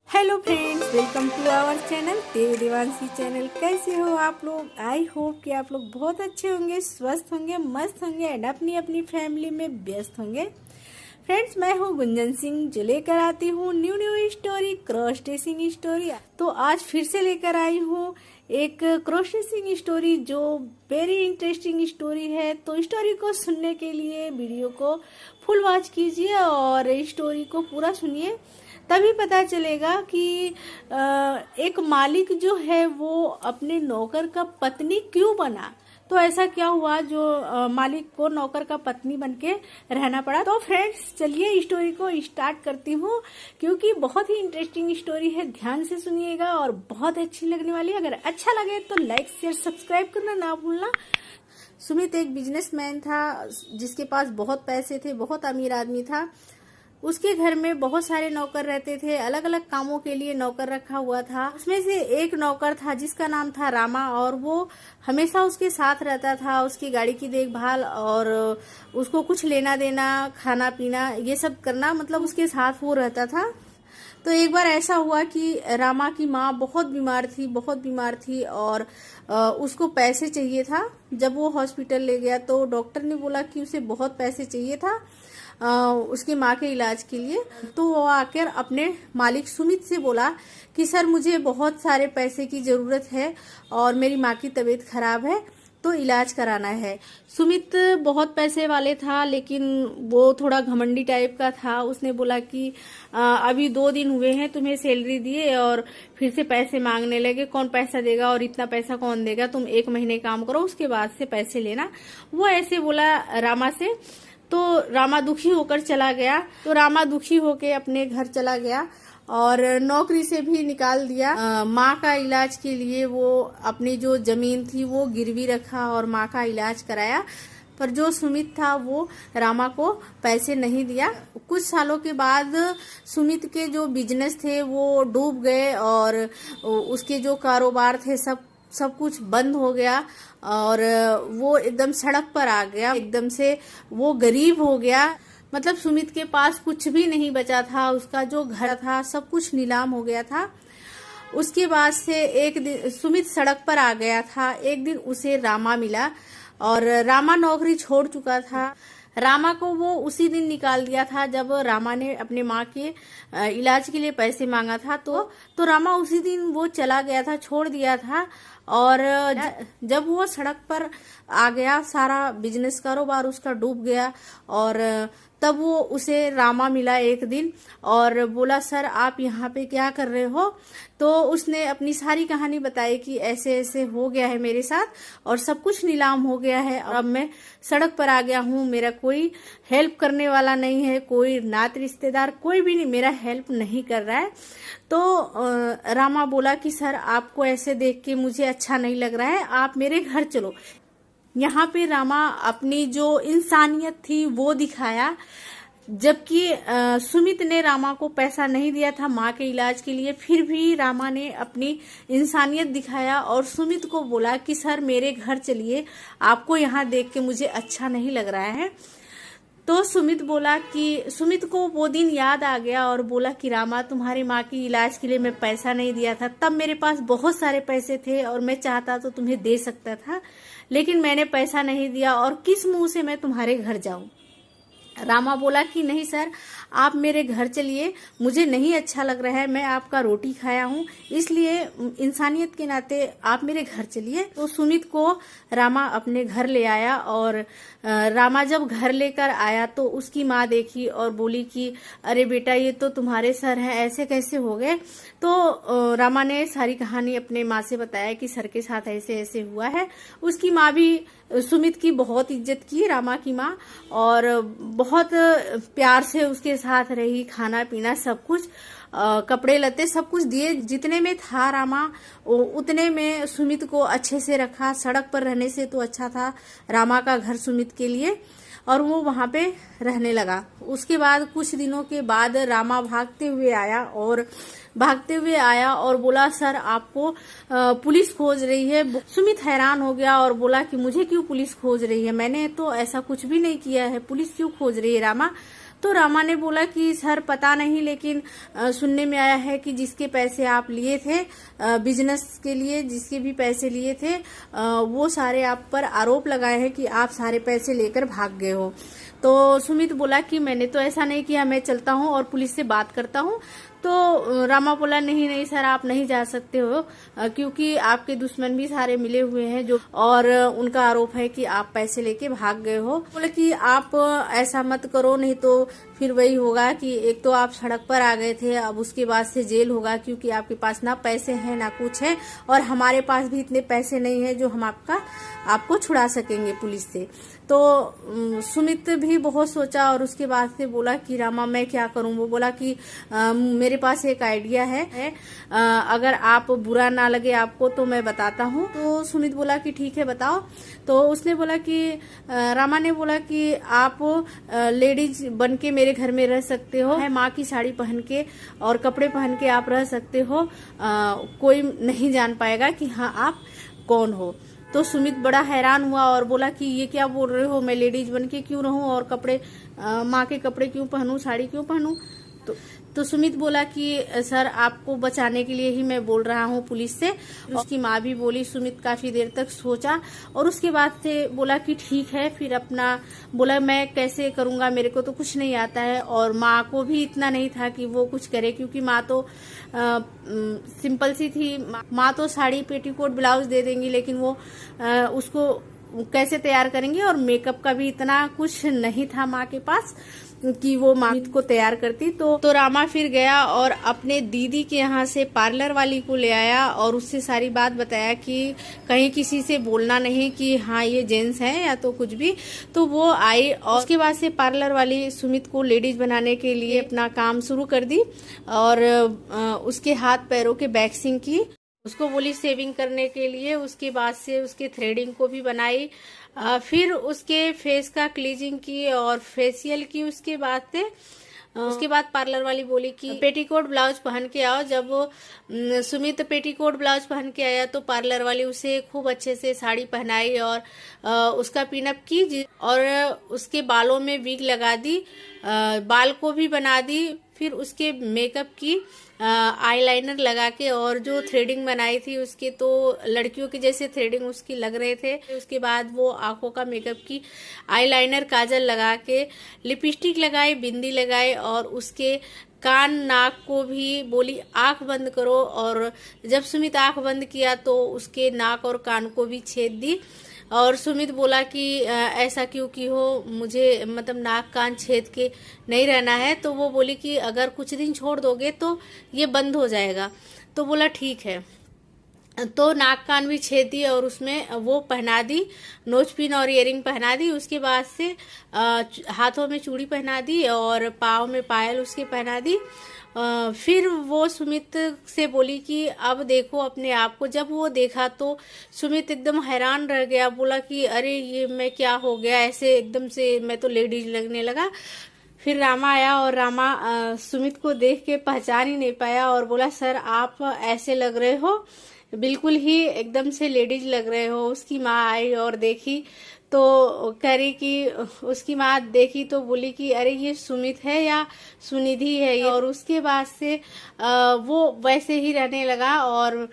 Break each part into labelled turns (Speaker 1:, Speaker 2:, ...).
Speaker 1: Hello friends, welcome to our channel Dev Devanshi channel. कैसे हो आप लोग? आई होप कि आप लोग बहुत अच्छे होंगे, स्वस्थ होंगे, मस्त होंगे एंड अपनी अपनी फैमिली में व्यस्त होंगे। फ्रेंड्स, मैं हूँ गुंजन सिंह जो लेकर आती हूँ new story, cross dressing story. तो आज फिर से लेकर आई हूँ एक क्रॉस ड्रेसिंग स्टोरी जो वेरी इंटरेस्टिंग स्टोरी है। तो स्टोरी को सुनने के लिए वीडियो को फुल वॉच कीजिए और स्टोरी को पूरा सुनिए, तभी पता चलेगा कि एक मालिक जो है वो अपने नौकर का पत्नी क्यों बना। तो ऐसा क्या हुआ जो मालिक को नौकर का पत्नी बनके रहना पड़ा। तो फ्रेंड्स, चलिए स्टोरी को स्टार्ट करती हूँ, क्योंकि बहुत ही इंटरेस्टिंग स्टोरी है। ध्यान से सुनिएगा और बहुत अच्छी लगने वाली है। अगर अच्छा लगे तो लाइक शेयर सब्सक्राइब करना ना भूलना। सुमित एक बिजनेसमैन था जिसके पास बहुत पैसे थे, बहुत अमीर आदमी था। उसके घर में बहुत सारे नौकर रहते थे, अलग अलग कामों के लिए नौकर रखा हुआ था। उसमें से एक नौकर था जिसका नाम था रामा, और वो हमेशा उसके साथ रहता था, उसकी गाड़ी की देखभाल और उसको कुछ लेना देना, खाना पीना ये सब करना, मतलब उसके साथ वो रहता था। तो एक बार ऐसा हुआ कि रामा की माँ बहुत बीमार थी और उसको पैसे चाहिए था। जब वो हॉस्पिटल ले गया तो डॉक्टर ने बोला कि उसे बहुत पैसे चाहिए था उसकी माँ के इलाज के लिए। तो वो आकर अपने मालिक सुमित से बोला कि सर, मुझे बहुत सारे पैसे की जरूरत है और मेरी माँ की तबीयत खराब है, तो इलाज कराना है। सुमित बहुत पैसे वाले था, लेकिन वो थोड़ा घमंडी टाइप का था। उसने बोला कि अभी 2 दिन हुए हैं तुम्हें सैलरी दिए और फिर से पैसे मांगने लगे। कौन पैसा देगा और इतना पैसा कौन देगा? तुम 1 महीने काम करो, उसके बाद से पैसे लेना। वो ऐसे बोला रामा से। तो रामा दुखी होकर चला गया। तो रामा दुखी होकर अपने घर चला गया और नौकरी से भी निकाल दिया। माँ का इलाज के लिए वो अपनी जो जमीन थी वो गिरवी रखा और माँ का इलाज कराया। पर जो सुमित था वो रामा को पैसे नहीं दिया। कुछ सालों के बाद सुमित के जो बिजनेस थे वो डूब गए और उसके जो कारोबार थे सब कुछ बंद हो गया और वो एकदम सड़क पर आ गया। एकदम से वो गरीब हो गया। मतलब सुमित के पास कुछ भी नहीं बचा था, उसका जो घर था सब कुछ नीलाम हो गया था। उसके बाद से एक दिन सुमित सड़क पर आ गया था। एक दिन उसे रामा मिला और रामा नौकरी छोड़ चुका था। रामा को वो उसी दिन निकाल दिया था जब रामा ने अपने माँ के इलाज के लिए पैसे मांगा था। तो रामा उसी दिन वो चला गया था, छोड़ दिया था। और जब वो सड़क पर आ गया, सारा बिजनेस कारोबार उसका डूब गया। और तब वो उसे रामा मिला एक दिन और बोला, सर आप यहाँ पे क्या कर rहे हो? तो उसने अपनी सारी कहानी बताई कि ऐसे ऐसे हो गया है मेरे साथ और सब कुछ नीलाम हो गया है। अब मैं सड़क पर आ गया हूँ, मेरा कोई हेल्प करने वाला नहीं है, कोई नात रिश्तेदार कोई भी नहीं मेरा हेल्प नहीं कर रहा है। तो रामा बोला कि सर, आपको ऐसे देख के मुझे अच्छा नहीं लग रहा है, आप मेरे घर चलो। यहाँ पे रामा अपनी जो इंसानियत थी वो दिखाया। जबकि सुमित ने रामा को पैसा नहीं दिया था माँ के इलाज के लिए, फिर भी रामा ने अपनी इंसानियत दिखाया और सुमित को बोला कि सर मेरे घर चलिए, आपको यहाँ देख के मुझे अच्छा नहीं लग रहा है। तो सुमित बोला कि सुमित को वो दिन याद आ गया और बोला कि रामा, तुम्हारी माँ की इलाज के लिए मैं पैसा नहीं दिया था, तब मेरे पास बहुत सारे पैसे थे और मैं चाहता तो तुम्हें दे सकता था, लेकिन मैंने पैसा नहीं दिया और किस मुंह से मैं तुम्हारे घर जाऊं? रामा बोला कि नहीं सर, आप मेरे घर चलिए, मुझे नहीं अच्छा लग रहा है, मैं आपका रोटी खाया हूँ, इसलिए इंसानियत के नाते आप मेरे घर चलिए। तो सुमित को रामा अपने घर ले आया और रामा जब घर लेकर आया तो उसकी माँ देखी और बोली कि अरे बेटा, ये तो तुम्हारे सर हैं, ऐसे कैसे हो गए? तो रामा ने सारी कहानी अपने माँ से बताया कि सर के साथ ऐसे ऐसे हुआ है। उसकी माँ भी सुमित की बहुत इज्जत की, रामा की माँ, और बहुत प्यार से उसके साथ रही, खाना पीना सब कुछ, कपड़े लत्ते सब कुछ दिए। जितने में था रामा उतने में सुमित को अच्छे से रखा। सड़क पर रहने से तो अच्छा था रामा का घर सुमित के लिए, और वो वहां पे रहने लगा। उसके बाद कुछ दिनों के बाद रामा भागते हुए आया और बोला, सर आपको पुलिस खोज रही है। सुमित हैरान हो गया और बोला कि मुझे क्यों पुलिस खोज रही है? मैंने तो ऐसा कुछ भी नहीं किया है, पुलिस क्यों खोज रही है रामा? तो रामा ने बोला कि सर पता नहीं, लेकिन सुनने में आया है कि जिसके पैसे आप लिए थे बिजनेस के लिए, जिसके भी पैसे लिए थे वो सारे आप पर आरोप लगाए हैं कि आप सारे पैसे लेकर भाग गए हो। तो सुमित बोला कि मैंने तो ऐसा नहीं किया, मैं चलता हूँ और पुलिस से बात करता हूँ। तो रामा बोला नहीं नहीं सर, आप नहीं जा सकते हो क्योंकि आपके दुश्मन भी सारे मिले हुए हैं जो, और उनका आरोप है कि आप पैसे लेके भाग गए हो। बोले कि आप ऐसा मत करो, नहीं तो फिर वही होगा कि एक तो आप सड़क पर आ गए थे, अब उसके बाद से जेल होगा क्योंकि आपके पास ना पैसे हैं ना कुछ है, और हमारे पास भी इतने पैसे नहीं है जो हम आपको छुड़ा सकेंगे पुलिस से। तो सुमित भी बहुत सोचा और उसके बाद से बोला कि रामा मैं क्या करूं। वो बोला कि मेरे पास एक आइडिया है, अगर आप बुरा ना लगे आपको तो मैं बताता हूं। तो सुमित बोला कि ठीक है बताओ। तो उसने बोला कि रामा ने बोला कि आप लेडीज बन के मेरे घर में रह सकते हो, माँ की साड़ी पहन के और कपड़े पहन के आप रह सकते हो, कोई नहीं जान पाएगा कि हाँ आप कौन हो। तो सुमित बड़ा हैरान हुआ और बोला कि ये क्या बोल रहे हो, मैं लेडीज बन के क्यों रहूं और कपड़े माँ के कपड़े क्यों पहनूं, साड़ी क्यों पहनूं। तो सुमित बोला कि सर आपको बचाने के लिए ही मैं बोल रहा हूँ पुलिस से। उसकी माँ भी बोली। सुमित काफी देर तक सोचा और उसके बाद से बोला कि ठीक है। फिर अपना बोला मैं कैसे करूंगा, मेरे को तो कुछ नहीं आता है, और माँ को भी इतना नहीं था कि वो कुछ करे क्योंकि माँ तो सिंपल सी थी। माँ तो साड़ी पेटीकोट ब्लाउज दे देंगी, लेकिन वो उसको कैसे तैयार करेंगे, और मेकअप का भी इतना कुछ नहीं था माँ के पास कि वो माँ को तैयार करती। तो रामा फिर गया और अपने दीदी के यहाँ से पार्लर वाली को ले आया और उससे सारी बात बताया कि कहीं किसी से बोलना नहीं कि हाँ ये जेंट्स है या तो कुछ भी। तो वो आई और उसके बाद से पार्लर वाली सुमित को लेडीज बनाने के लिए अपना काम शुरू कर दी और उसके हाथ पैरों के वैक्सिंग की, उसको बोली शेविंग करने के लिए। उसके बाद से उसके थ्रेडिंग को भी बनाई, फिर उसके फेस का क्लीजिंग की और फेशियल की। उसके बाद पार्लर वाली बोली कि पेटीकोट ब्लाउज पहन के आओ। जब सुमित पेटीकोट ब्लाउज पहन के आया तो पार्लर वाली उसे खूब अच्छे से साड़ी पहनाई और उसका पिनअप की और उसके बालों में विग लगा दी, बाल को भी बना दी। फिर उसके मेकअप की आईलाइनर लगा के, और जो थ्रेडिंग बनाई थी उसके तो लड़कियों के जैसे थ्रेडिंग उसकी लग रहे थे। उसके बाद वो आंखों का मेकअप की, आईलाइनर काजल लगा के, लिपस्टिक लगाई, बिंदी लगाई और उसके कान नाक को भी बोली आंख बंद करो। और जब सुमित आंख बंद किया तो उसके नाक और कान को भी छेद दी। और सुमित बोला कि ऐसा क्यों की हो, मुझे मतलब नाक कान छेद के नहीं रहना है। तो वो बोली कि अगर कुछ दिन छोड़ दोगे तो ये बंद हो जाएगा। तो बोला ठीक है। तो नाक कान भी छेद दी और उसमें वो पहना दी, नोज पिन और इयरिंग पहना दी। उसके बाद से हाथों में चूड़ी पहना दी और पाँव में पायल उसके पहना दी। फिर वो सुमित से बोली कि अब देखो अपने आप को। जब वो देखा तो सुमित एकदम हैरान रह गया, बोला कि अरे ये मैं क्या हो गया, ऐसे एकदम से मैं तो लेडीज लगने लगा। फिर रामा आया और रामा सुमित को देख के पहचान ही नहीं पाया और बोला सर आप ऐसे लग रहे हो, बिल्कुल ही एकदम से लेडीज लग रहे हो। उसकी माँ आई और देखी तो कह रही कि उसकी माँ देखी तो बोली कि अरे ये सुमित है या सुनिधि है। और उसके बाद से वो वैसे ही रहने लगा और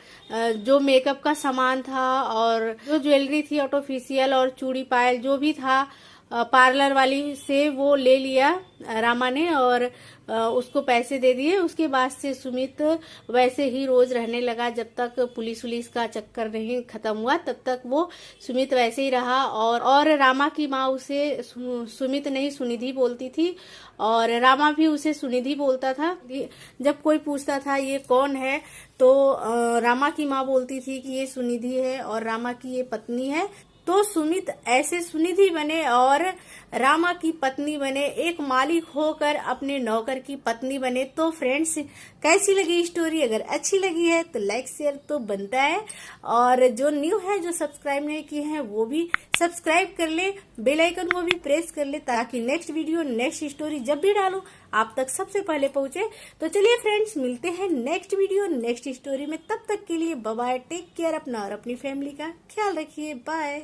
Speaker 1: जो मेकअप का सामान था और जो ज्वेलरी थी आर्टिफिशियल और चूड़ी पायल जो भी था पार्लर वाली से वो ले लिया रामा ने और उसको पैसे दे दिए। उसके बाद से सुमित वैसे ही रोज रहने लगा। जब तक पुलिस का चक्कर नहीं खत्म हुआ तब तक वो सुमित वैसे ही रहा। और रामा की माँ उसे सुमित नहीं सुनिधि बोलती थी और रामा भी उसे सुनिधि बोलता था। जब कोई पूछता था ये कौन है तो रामा की माँ बोलती थी कि ये सुनिधि है और रामा की ये पत्नी है। तो सुमित ऐसे सुनिधि बने और रामा की पत्नी बने, एक मालिक होकर अपने नौकर की पत्नी बने। तो फ्रेंड्स कैसी लगी स्टोरी? अगर अच्छी लगी है तो लाइक शेयर तो बनता है, और जो न्यू है जो सब्सक्राइब नहीं किए हैं वो भी सब्सक्राइब कर ले, बेल आइकन को भी प्रेस कर ले ताकि नेक्स्ट वीडियो नेक्स्ट स्टोरी जब भी डालूं आप तक सबसे पहले पहुंचे। तो चलिए फ्रेंड्स मिलते हैं नेक्स्ट वीडियो नेक्स्ट स्टोरी में। तब तक के लिए बाय बाय, टेक केयर, अपना और अपनी फैमिली का ख्याल रखिए, बाय।